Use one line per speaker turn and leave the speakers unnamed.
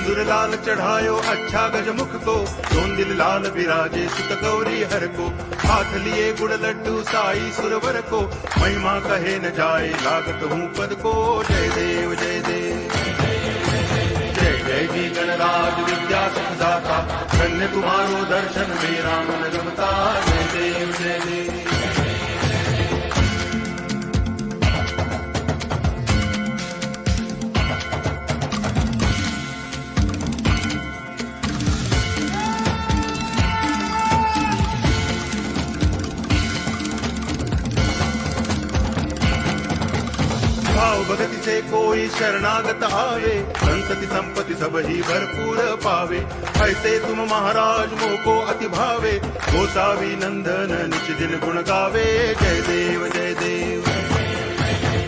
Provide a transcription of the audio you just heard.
सिंदूर लाल चढ़ायो अच्छा गजमुख को, सोन दिल लाल विराजे सुत गौरी हर को। हाथ लिए गुड़ लड्डू साई सुरवर को, महिमा कहे न जाए लागत हूँ पद को। जय देव जय देव जय जय जी गणराज विद्या सुखदाता, धन्य तुम्हारो दर्शन मेरा मन रमता। जय देव जय देव। भाव भगति से कोई शरणागत आवे, संतति संपत्ति सब ही भरपूर पावे। ऐसे तुम महाराज मोको अति भावे, गोसावी नंदन निच दिन गुण गावे। जय देव जय देव।